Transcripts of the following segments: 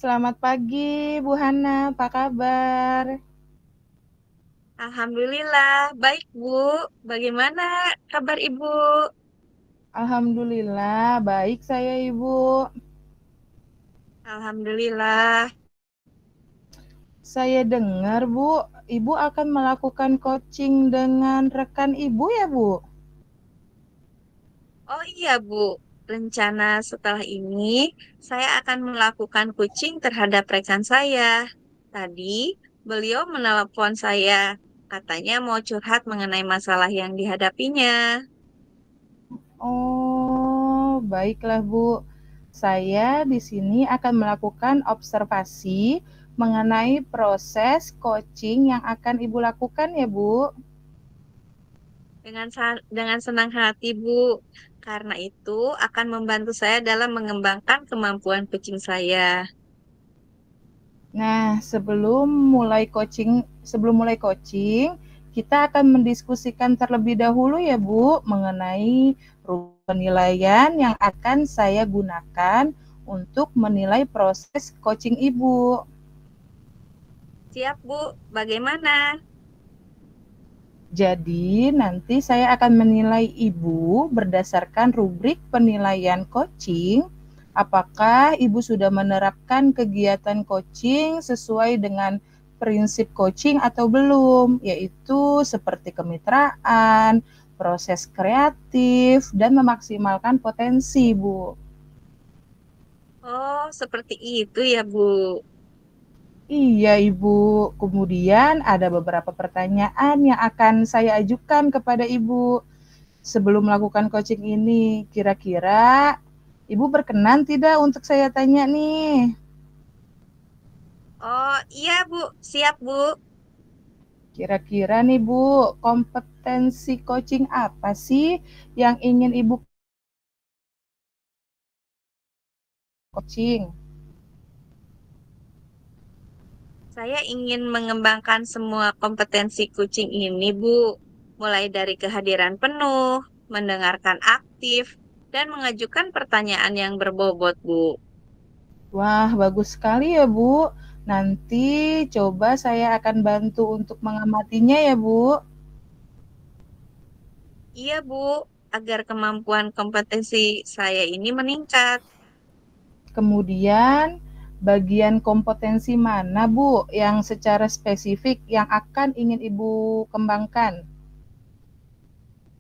Selamat pagi, Bu Hana. Apa kabar? Alhamdulillah, baik Bu. Bagaimana kabar Ibu? Alhamdulillah, baik saya, Ibu. Alhamdulillah. Saya dengar, Bu, Ibu akan melakukan coaching dengan rekan Ibu ya, Bu? Oh iya Bu, rencana setelah ini saya akan melakukan coaching terhadap rekan saya. Tadi beliau menelepon saya, katanya mau curhat mengenai masalah yang dihadapinya. Oh, baiklah, Bu. Saya di sini akan melakukan observasi mengenai proses coaching yang akan Ibu lakukan ya, Bu. Dengan senang hati Bu, karena itu akan membantu saya dalam mengembangkan kemampuan coaching saya. Nah, sebelum mulai coaching, kita akan mendiskusikan terlebih dahulu ya, Bu, mengenai penilaian yang akan saya gunakan untuk menilai proses coaching Ibu. Siap Bu, bagaimana? Jadi, nanti saya akan menilai Ibu berdasarkan rubrik penilaian coaching. Apakah Ibu sudah menerapkan kegiatan coaching sesuai dengan prinsip coaching atau belum, yaitu seperti kemitraan, proses kreatif, dan memaksimalkan potensi, Bu. Oh, seperti itu ya, Bu. Iya, Ibu. Kemudian ada beberapa pertanyaan yang akan saya ajukan kepada Ibu sebelum melakukan coaching ini. Kira-kira Ibu berkenan tidak untuk saya tanya nih? Oh, iya, Bu. Siap, Bu. Kira-kira nih Bu, kompetensi coaching apa sih yang ingin Ibu coaching? Saya ingin mengembangkan semua kompetensi coaching ini, Bu. Mulai dari kehadiran penuh, mendengarkan aktif, dan mengajukan pertanyaan yang berbobot, Bu. Wah, bagus sekali ya Bu. Nanti coba saya akan bantu untuk mengamatinya ya Bu. Iya, Bu. Agar kemampuan kompetensi saya ini meningkat. Kemudian bagian kompetensi mana Bu yang secara spesifik yang akan ingin Ibu kembangkan?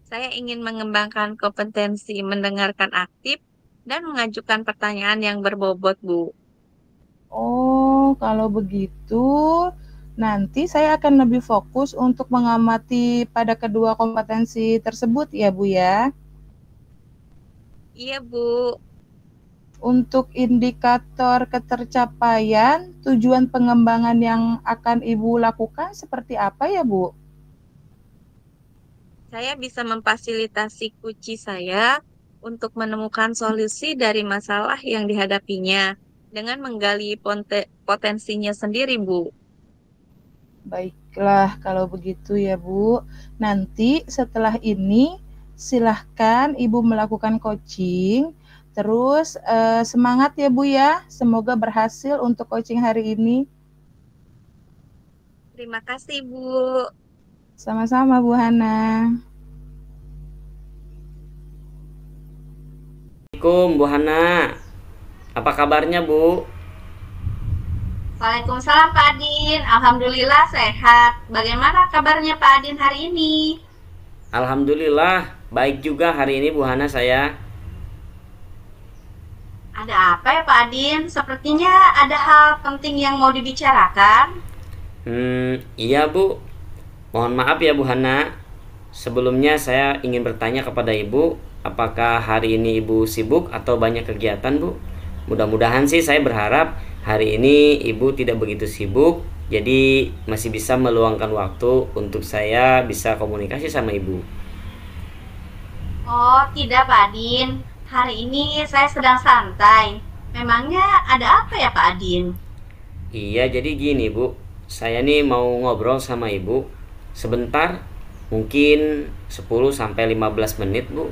Saya ingin mengembangkan kompetensi mendengarkan aktif dan mengajukan pertanyaan yang berbobot, Bu. Oh, kalau begitu nanti saya akan lebih fokus untuk mengamati pada kedua kompetensi tersebut ya, Bu ya. Iya, Bu. Untuk indikator ketercapaian, tujuan pengembangan yang akan Ibu lakukan seperti apa ya, Bu? Saya bisa memfasilitasi kunci saya untuk menemukan solusi dari masalah yang dihadapinya dengan menggali potensinya sendiri, Bu. Baiklah, kalau begitu ya, Bu. Nanti setelah ini silahkan Ibu melakukan coaching. Terus semangat ya, Bu ya. Semoga berhasil untuk coaching hari ini. Terima kasih, Bu. Sama-sama, Bu Hana. Assalamualaikum Bu Hana, apa kabarnya Bu? Waalaikumsalam, Pak Adin. Alhamdulillah sehat. Bagaimana kabarnya Pak Adin hari ini? Alhamdulillah baik juga hari ini Bu Hana saya. Ada apa ya, Pak Adin? Sepertinya ada hal penting yang mau dibicarakan. Iya Bu, mohon maaf ya Bu Hana. Sebelumnya saya ingin bertanya kepada Ibu, apakah hari ini Ibu sibuk atau banyak kegiatan Bu? Mudah-mudahan sih saya berharap hari ini Ibu tidak begitu sibuk, jadi masih bisa meluangkan waktu untuk saya bisa komunikasi sama Ibu. Oh, tidak, Pak Adin. Hari ini saya sedang santai. Memangnya ada apa ya, Pak Adin? Iya, jadi gini Bu, saya nih mau ngobrol sama Ibu sebentar, mungkin 10 sampai 15 menit Bu.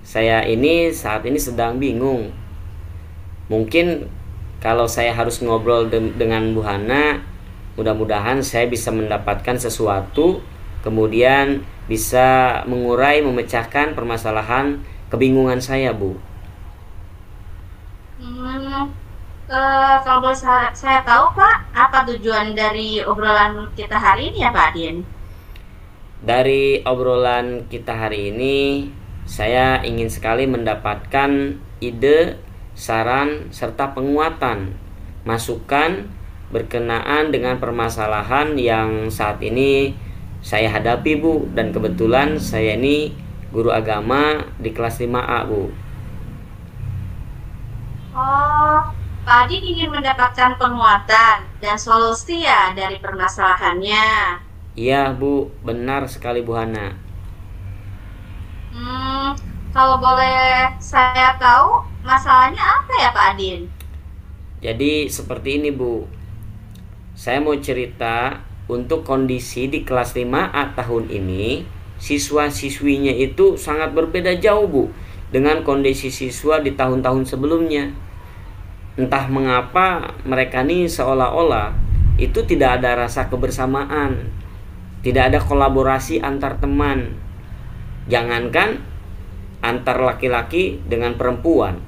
Saya ini saat ini sedang bingung. Mungkin kalau saya harus ngobrol dengan Bu Hana, mudah-mudahan saya bisa mendapatkan sesuatu, kemudian bisa mengurai, memecahkan permasalahan kebingungan saya, Bu. Hmm, kalau boleh saya tahu, Pak, apa tujuan dari obrolan kita hari ini ya, Pak Adin? Dari obrolan kita hari ini, saya ingin sekali mendapatkan ide, saran, serta penguatan, masukan berkenaan dengan permasalahan yang saat ini saya hadapi, Bu. Dan kebetulan saya ini guru agama di kelas 5A, Bu. Oh, Pak Adin ingin mendapatkan penguatan dan solusi ya dari permasalahannya. Iya, Bu, benar sekali, Bu Hana. Hmm, kalau boleh saya tahu, masalahnya apa ya, Pak Adin? Jadi seperti ini, Bu. Saya mau cerita untuk kondisi di kelas 5A tahun ini, siswa-siswinya itu sangat berbeda jauh, Bu, dengan kondisi siswa di tahun-tahun sebelumnya. Entah mengapa mereka nih seolah-olah itu tidak ada rasa kebersamaan, tidak ada kolaborasi antar teman. Jangankan antar laki-laki dengan perempuan,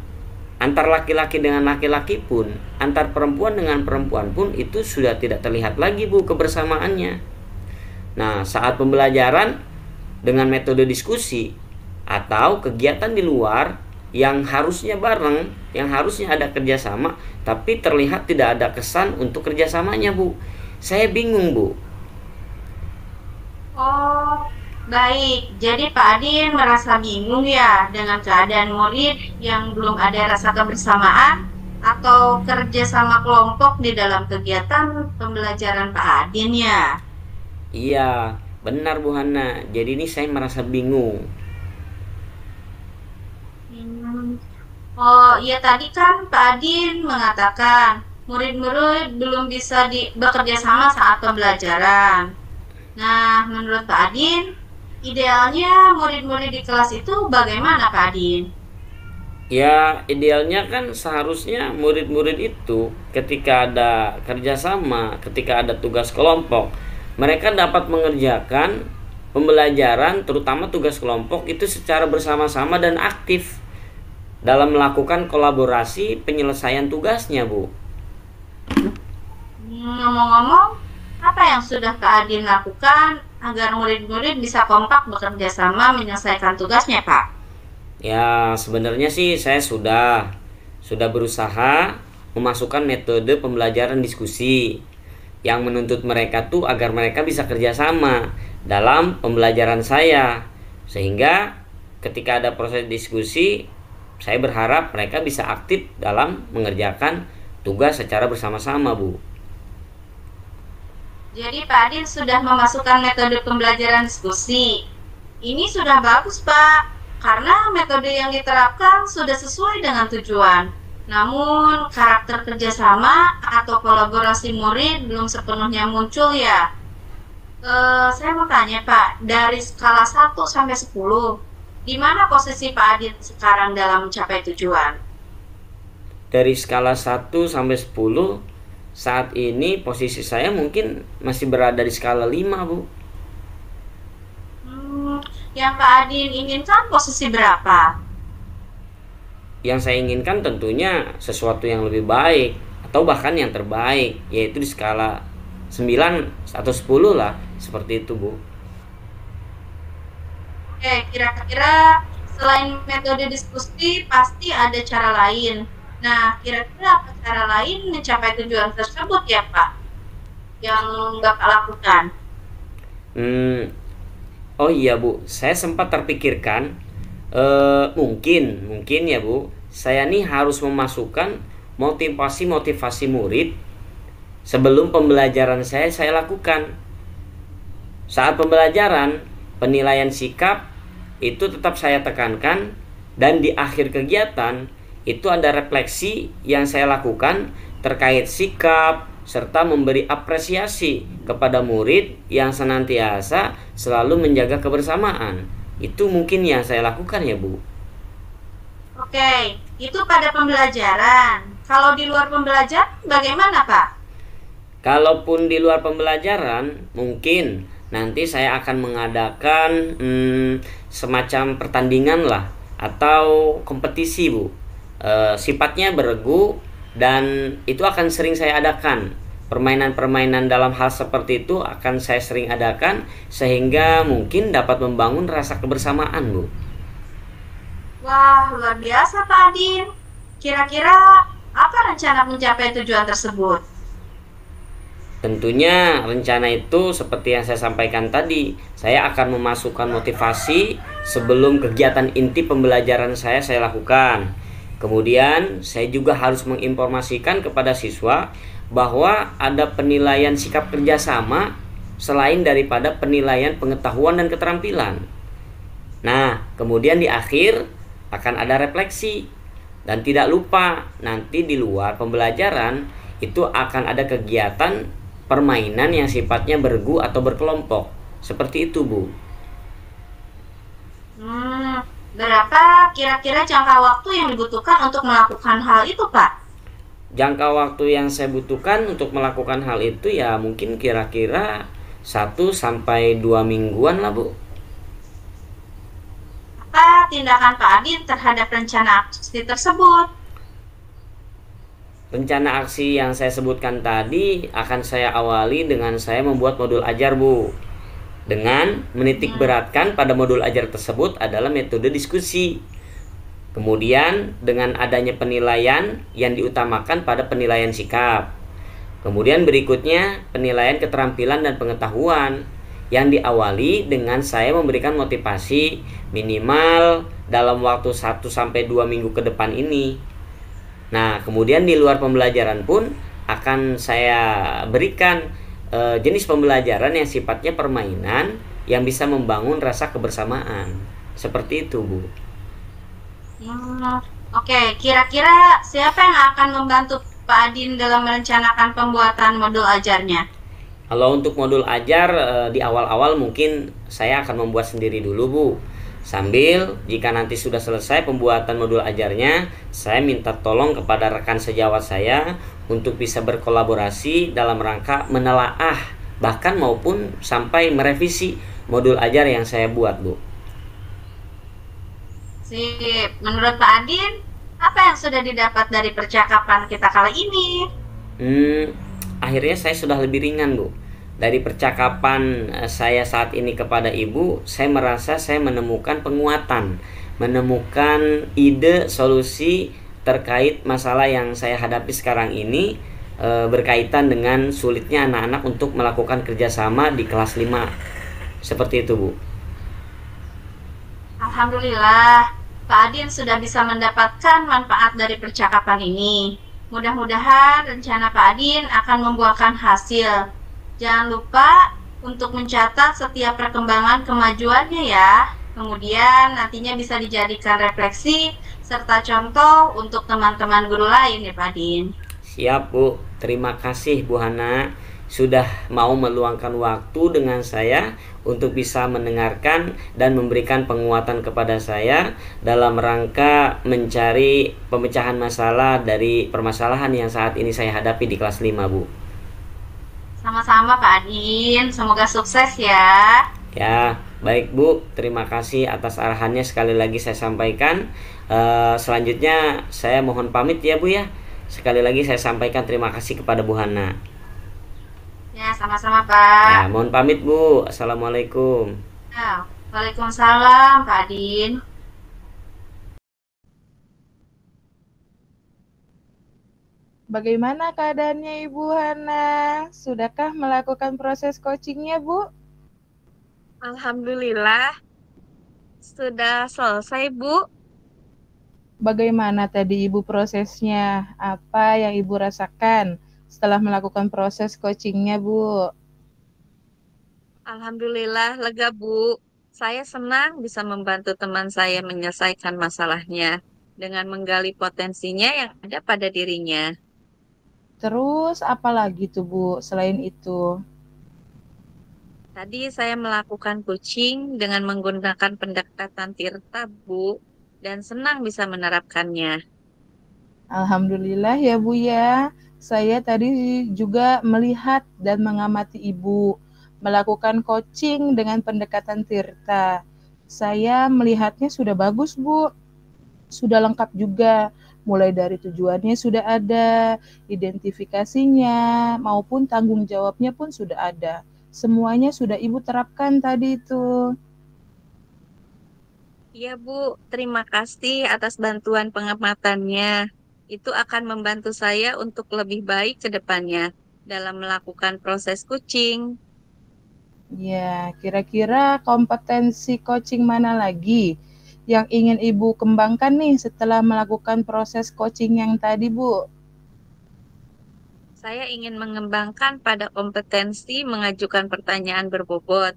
antar laki-laki dengan laki-laki pun, antar perempuan dengan perempuan pun itu sudah tidak terlihat lagi, Bu, kebersamaannya. Nah, saat pembelajaran dengan metode diskusi atau kegiatan di luar yang harusnya bareng, yang harusnya ada kerjasama, tapi terlihat tidak ada kesan untuk kerjasamanya, Bu. Saya bingung, Bu. Oh, baik. Jadi Pak Adin merasa bingung ya dengan keadaan murid yang belum ada rasa kebersamaan atau kerja sama kelompok di dalam kegiatan pembelajaran Pak Adin ya. Iya, benar, Bu Hana. Jadi ini saya merasa bingung. Hmm. Oh, iya tadi kan Pak Adin mengatakan murid-murid belum bisa bekerja sama saat pembelajaran. Nah, menurut Pak Adin, idealnya murid-murid di kelas itu bagaimana Pak Adin? Ya, idealnya kan seharusnya murid-murid itu ketika ada kerjasama, ketika ada tugas kelompok, mereka dapat mengerjakan pembelajaran, terutama tugas kelompok itu secara bersama-sama dan aktif dalam melakukan kolaborasi penyelesaian tugasnya, Bu. Ngomong-ngomong, apa yang sudah Pak Adin lakukan agar murid-murid bisa kompak bekerja sama menyelesaikan tugasnya, Pak? Ya, sebenarnya sih saya sudah berusaha memasukkan metode pembelajaran diskusi yang menuntut mereka tuh agar mereka bisa kerjasama dalam pembelajaran saya, sehingga ketika ada proses diskusi, saya berharap mereka bisa aktif dalam mengerjakan tugas secara bersama-sama, Bu. Jadi Pak Adin sudah memasukkan metode pembelajaran diskusi. Ini sudah bagus, Pak, karena metode yang diterapkan sudah sesuai dengan tujuan. Namun, karakter kerjasama atau kolaborasi murid belum sepenuhnya muncul ya. Saya mau tanya Pak, dari skala 1 sampai 10, di mana posisi Pak Adin sekarang dalam mencapai tujuan? Dari skala 1 sampai 10, saat ini posisi saya mungkin masih berada di skala 5, Bu. Yang Pak Adin inginkan posisi berapa? Yang saya inginkan tentunya sesuatu yang lebih baik atau bahkan yang terbaik, yaitu di skala 9 atau 10 lah, seperti itu, Bu. Oke, kira-kira selain metode diskusi pasti ada cara lain. Nah, kira-kira apa cara lain mencapai tujuan tersebut ya, Pak? Yang Bapak lakukan? Hmm, oh iya, Bu, saya sempat terpikirkan mungkin ya, Bu, saya nih harus memasukkan motivasi murid sebelum pembelajaran saya lakukan. Saat pembelajaran, penilaian sikap itu tetap saya tekankan, dan di akhir kegiatan itu ada refleksi yang saya lakukan terkait sikap serta memberi apresiasi kepada murid yang senantiasa selalu menjaga kebersamaan. Itu mungkin yang saya lakukan ya, Bu. Oke, itu pada pembelajaran. Kalau di luar pembelajaran, bagaimana, Pak? Kalaupun di luar pembelajaran, mungkin nanti saya akan mengadakan semacam pertandingan lah atau kompetisi, Bu. Sifatnya beregu dan itu akan sering saya adakan. Permainan-permainan dalam hal seperti itu akan saya sering adakan sehingga mungkin dapat membangun rasa kebersamaan, Bu. Wah, luar biasa, Pak Adin. Kira-kira apa rencana mencapai tujuan tersebut? Tentunya rencana itu seperti yang saya sampaikan tadi, saya akan memasukkan motivasi sebelum kegiatan inti pembelajaran saya lakukan. Kemudian saya juga harus menginformasikan kepada siswa bahwa ada penilaian sikap kerjasama selain daripada penilaian pengetahuan dan keterampilan. Nah, kemudian di akhir akan ada refleksi. Dan tidak lupa, nanti di luar pembelajaran itu akan ada kegiatan permainan yang sifatnya bergu atau berkelompok. Seperti itu, Bu. Berapa kira-kira jangka waktu yang dibutuhkan untuk melakukan hal itu, Pak? Jangka waktu yang saya butuhkan untuk melakukan hal itu ya mungkin kira-kira 1 sampai 2 mingguan lah, Bu. Apa tindakan Pak Adin terhadap rencana aksi tersebut? Rencana aksi yang saya sebutkan tadi akan saya awali dengan saya membuat modul ajar, Bu. Dengan menitik beratkan pada modul ajar tersebut adalah metode diskusi. Kemudian dengan adanya penilaian yang diutamakan pada penilaian sikap. Kemudian berikutnya penilaian keterampilan dan pengetahuan yang diawali dengan saya memberikan motivasi minimal dalam waktu 1 sampai 2 minggu ke depan ini. Nah, kemudian di luar pembelajaran pun akan saya berikan jenis pembelajaran yang sifatnya permainan yang bisa membangun rasa kebersamaan. Seperti itu, Bu. Oke, kira-kira siapa yang akan membantu Pak Adin dalam merencanakan pembuatan modul ajarnya? Kalau untuk modul ajar di awal-awal mungkin saya akan membuat sendiri dulu, Bu. Sambil jika nanti sudah selesai pembuatan modul ajarnya, saya minta tolong kepada rekan sejawat saya untuk bisa berkolaborasi dalam rangka menelaah bahkan maupun sampai merevisi modul ajar yang saya buat, Bu. Sip, menurut Pak Adin, apa yang sudah didapat dari percakapan kita kali ini? Akhirnya saya sudah lebih ringan, Bu. Dari percakapan saya saat ini kepada Ibu, saya merasa saya menemukan penguatan, menemukan ide solusi terkait masalah yang saya hadapi sekarang ini berkaitan dengan sulitnya anak-anak untuk melakukan kerjasama di kelas 5. Seperti itu, Bu. Alhamdulillah, Pak Adin sudah bisa mendapatkan manfaat dari percakapan ini. Mudah-mudahan rencana Pak Adin akan membuahkan hasil. Jangan lupa untuk mencatat setiap perkembangan kemajuannya ya. Kemudian nantinya bisa dijadikan refleksi serta contoh untuk teman-teman guru lain ya Pak Adin. Siap, Bu. Terima kasih, Bu Hana, sudah mau meluangkan waktu dengan saya untuk bisa mendengarkan dan memberikan penguatan kepada saya dalam rangka mencari pemecahan masalah dari permasalahan yang saat ini saya hadapi di kelas 5, Bu. Sama-sama Pak Adin, semoga sukses ya. Ya, baik, Bu. Terima kasih atas arahannya sekali lagi saya sampaikan. Selanjutnya saya mohon pamit ya, Bu ya. Sekali lagi saya sampaikan terima kasih kepada Bu Hana. Ya, sama-sama Pak. Ya, mohon pamit, Bu. Assalamualaikum. Ya, Waalaikumsalam Pak Adin. Bagaimana keadaannya Ibu Hana? Sudahkah melakukan proses coachingnya, Bu? Alhamdulillah, sudah selesai Bu. Bagaimana tadi Ibu prosesnya? Apa yang Ibu rasakan setelah melakukan proses coachingnya, Bu? Alhamdulillah lega Bu. Saya senang bisa membantu teman saya menyelesaikan masalahnya dengan menggali potensinya yang ada pada dirinya. Terus apa lagi tuh, Bu, selain itu? Tadi saya melakukan coaching dengan menggunakan pendekatan Tirta, Bu, dan senang bisa menerapkannya. Alhamdulillah ya Bu ya. Saya tadi juga melihat dan mengamati Ibu melakukan coaching dengan pendekatan Tirta. Saya melihatnya sudah bagus Bu, sudah lengkap juga. Mulai dari tujuannya sudah ada, identifikasinya, maupun tanggung jawabnya pun sudah ada. Semuanya sudah Ibu terapkan tadi itu. Iya, Bu. Terima kasih atas bantuan pengamatannya. Itu akan membantu saya untuk lebih baik ke depannya dalam melakukan proses coaching. Ya, kira-kira kompetensi coaching mana lagi yang ingin Ibu kembangkan nih setelah melakukan proses coaching yang tadi, Bu? Saya ingin mengembangkan pada kompetensi mengajukan pertanyaan berbobot,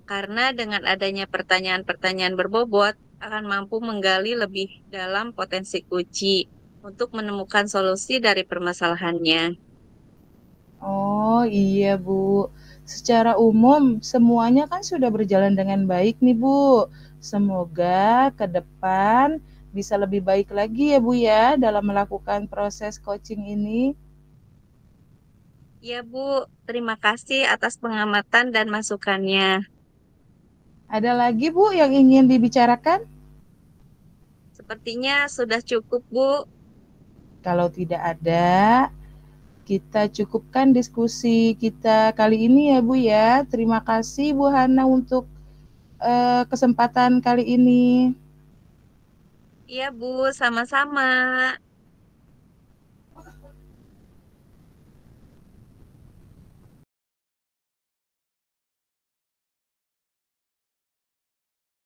karena dengan adanya pertanyaan-pertanyaan berbobot akan mampu menggali lebih dalam potensi kunci untuk menemukan solusi dari permasalahannya. Oh iya, Bu. Secara umum, semuanya kan sudah berjalan dengan baik nih, Bu. Semoga ke depan bisa lebih baik lagi ya, Bu ya, dalam melakukan proses coaching ini. Ya, Bu. Terima kasih atas pengamatan dan masukannya. Ada lagi, Bu, yang ingin dibicarakan? Sepertinya sudah cukup, Bu. Kalau tidak ada, kita cukupkan diskusi kita kali ini ya Bu ya. Terima kasih Bu Hana untuk kesempatan kali ini. Iya, Bu. Sama-sama.